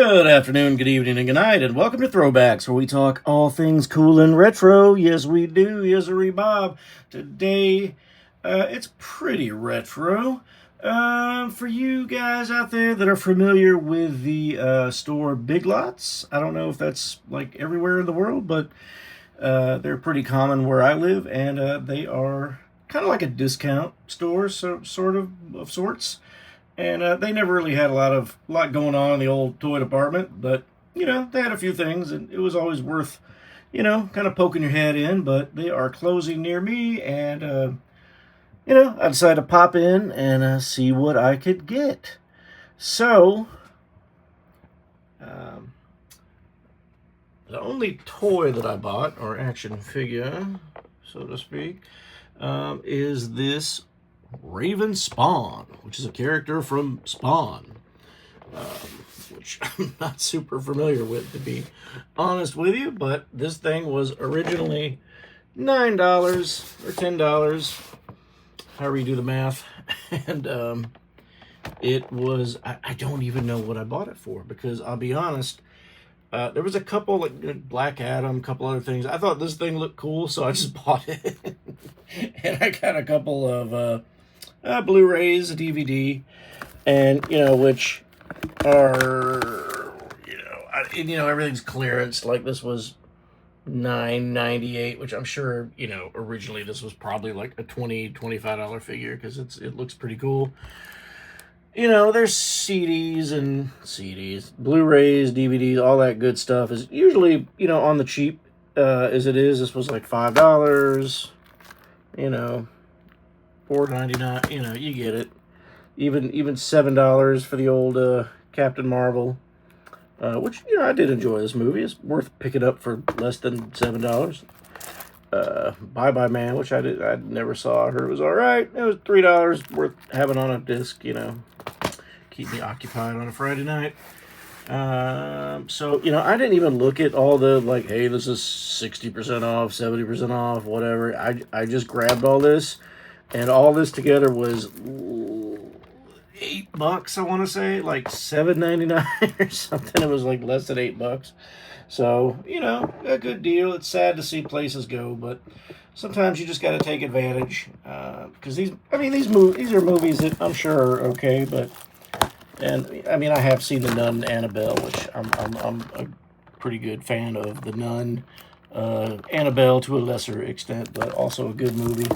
Good afternoon, good evening, and good night, and welcome to Throwbacks, where we talk all things cool and retro. Yes, we do. Yes, Bob. Today, it's pretty retro. For you guys out there that are familiar with the store Big Lots, I don't know if that's like everywhere in the world, but they're pretty common where I live, and they are kind of like a discount store, so sort of sorts. And they never really had a lot going on in the old toy department, but they had a few things, and it was always worth kind of poking your head in. But they are closing near me, and I decided to pop in and see what I could get. So the only toy that I bought, or action figure, so to speak, is this Raven Spawn, which is a character from Spawn, which I'm not super familiar with, to be honest with you, but this thing was originally $9 or $10, however you do the math, and it was, I don't even know what I bought it for, because I'll be honest, there was a couple, like Black Adam, a couple other things. I thought this thing looked cool, so I just bought it. And I got a couple of Blu-rays, a DVD, and which are everything's clearance. Like this was $9.98, which I'm sure originally this was probably like a $25 figure because it looks pretty cool. There's CDs, Blu-rays, DVDs, all that good stuff is usually on the cheap as it is. This was like $5, $4.99, you get it. Even $7 for the old Captain Marvel, which I did enjoy this movie. It's worth picking up for less than $7. Bye Bye Man, which I never saw. I heard it was all right. It was $3 worth having on a disc. Keep me occupied on a Friday night. So I didn't even look at all the hey, this is 60% off, 70% off, whatever. I just grabbed all this. And all this together was $8, I want to say, like $7.99 or something. It was like less than $8. So, a good deal. It's sad to see places go, but sometimes you just got to take advantage. Because these are movies that I'm sure are okay, but, I have seen The Nun and Annabelle, which I'm a pretty good fan of. The Nun, Annabelle to a lesser extent, but also a good movie.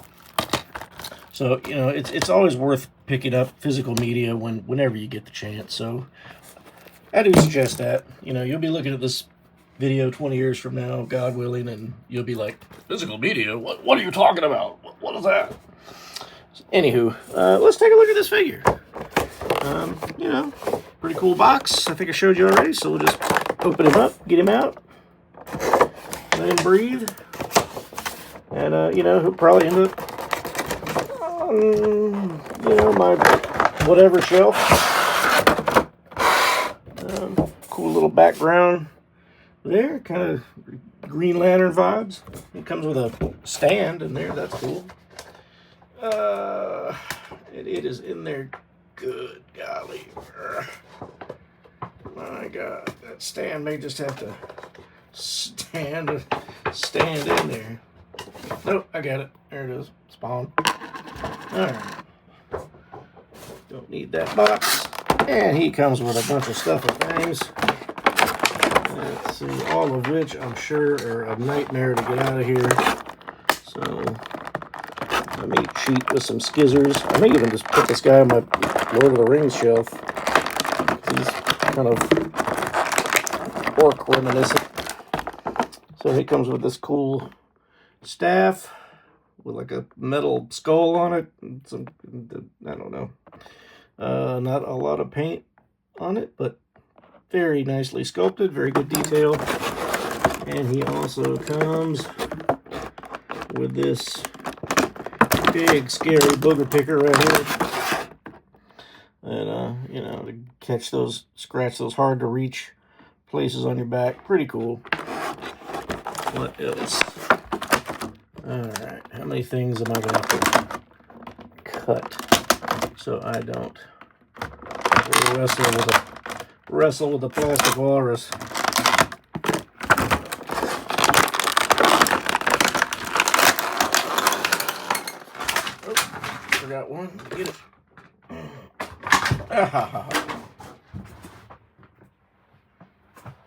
So, it's always worth picking up physical media whenever you get the chance. So, I do suggest that. You'll be looking at this video 20 years from now, God willing, and you'll be like, physical media? What are you talking about? What is that? Anywho, let's take a look at this figure. Pretty cool box. I think I showed you already, so we'll just open him up, get him out, let him breathe, and, he'll probably end up my whatever shelf. Cool little background there, kind of Green Lantern vibes. It comes with a stand in there, that's cool. It is in there good, golly. My God, that stand may just have to stand in there. Nope, I got it. There it is. Spawn. Alright. Don't need that box. And he comes with a bunch of stuff and things. Let's see, all of which I'm sure are a nightmare to get out of here. So, let me cheat with some skizzers. I may even just put this guy on my Lord of the Rings shelf. He's kind of orc reminiscent. So he comes with this cool staff with like a metal skull on it. I don't know. Not a lot of paint on it, but very nicely sculpted, very good detail. And he also comes with this big, scary booger picker right here. And, to scratch those hard to reach places on your back. Pretty cool. What else? Alright, how many things am I going to have to cut so I don't wrestle with a wrestle with the plastic walrus. Oh, forgot one. Get it.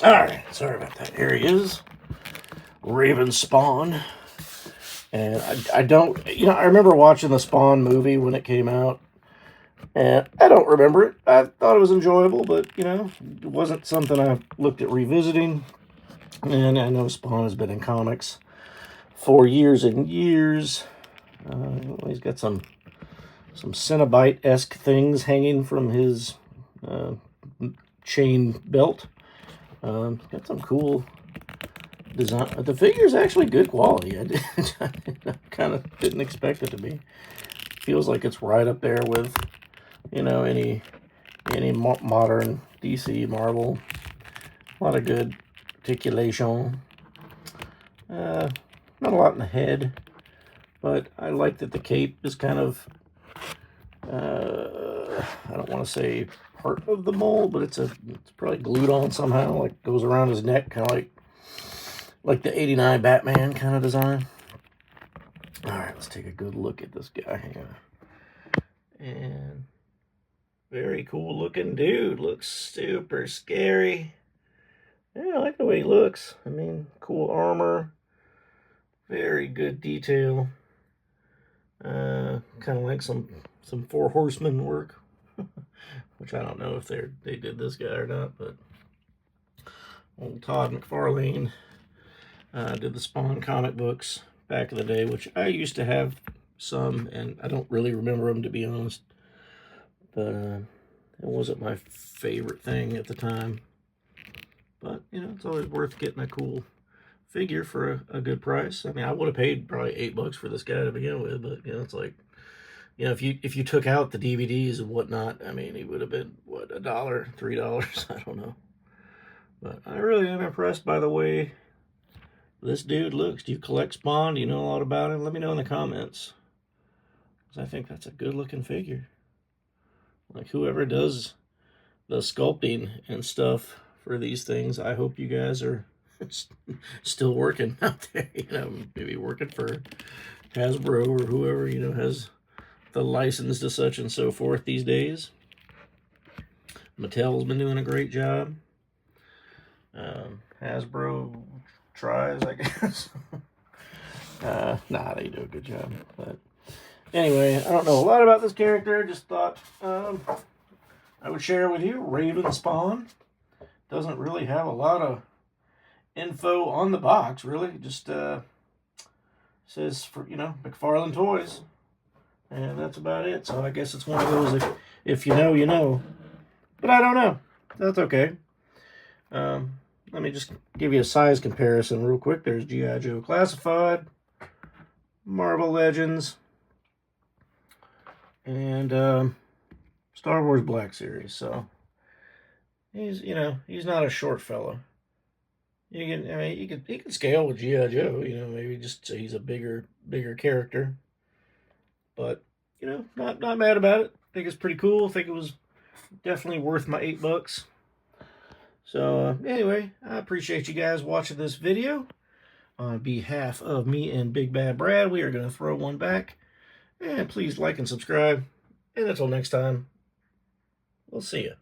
Alright, sorry about that. Here he is. Raven Spawn. And I don't, you know, I remember watching the Spawn movie when it came out. And I don't remember it. I thought it was enjoyable, but, you know, it wasn't something I looked at revisiting. And I know Spawn has been in comics for years and years. He's got some Cenobite-esque things hanging from his chain belt. Got some cool design. The figure's actually good quality. I kind of didn't expect it to be. Feels like it's right up there with, you know, any modern DC Marvel. A lot of good articulation. Not a lot in the head, but I like that the cape is kind of, I don't want to say part of the mold, but it's probably glued on somehow, like goes around his neck, kind of like the '89 Batman kind of design. All right, let's take a good look at this guy here. And very cool looking dude. Looks super scary. Yeah, I like the way he looks. I mean, cool armor. Very good detail. Kind of like some Four Horsemen work. Which I don't know if they did this guy or not, but old Todd McFarlane did the Spawn comic books back in the day, which I used to have some, and I don't really remember them, to be honest. But it wasn't my favorite thing at the time. But, you know, it's always worth getting a cool figure for a good price. I mean, I would have paid probably $8 for this guy to begin with, but, you know, it's like, you know, if you took out the DVDs and whatnot, I mean, he would have been, what, $1, $3? I don't know. But I really am impressed by the way this dude looks. Do you collect Spawn? Do you know a lot about him? Let me know in the comments, because I think that's a good looking figure. Like, whoever does the sculpting and stuff for these things, I hope you guys are still working out there. You know, maybe working for Hasbro or whoever, you know, has the license to such and so forth these days. Mattel's been doing a great job. Hasbro tries, I guess. Nah, they do a good job. But anyway, I don't know a lot about this character. Just thought I would share with you. Raven Spawn doesn't really have a lot of info on the box, really. Just says, for, you know, McFarlane Toys, and that's about it. So I guess it's one of those, if you know, you know. But I don't know. That's okay. Let me just give you a size comparison real quick. There's G.I. Joe Classified, Marvel Legends, and Star Wars Black Series. So he's, you know, he's not a short fellow. You can, I mean, he can scale with G.I. Joe. You know, maybe just say he's a bigger character. But, you know, not mad about it. I think it's pretty cool. I think it was definitely worth my $8. So anyway, I appreciate you guys watching this video. On behalf of me and Big Bad Brad, we are going to throw one back. And please like and subscribe. And until next time, we'll see you.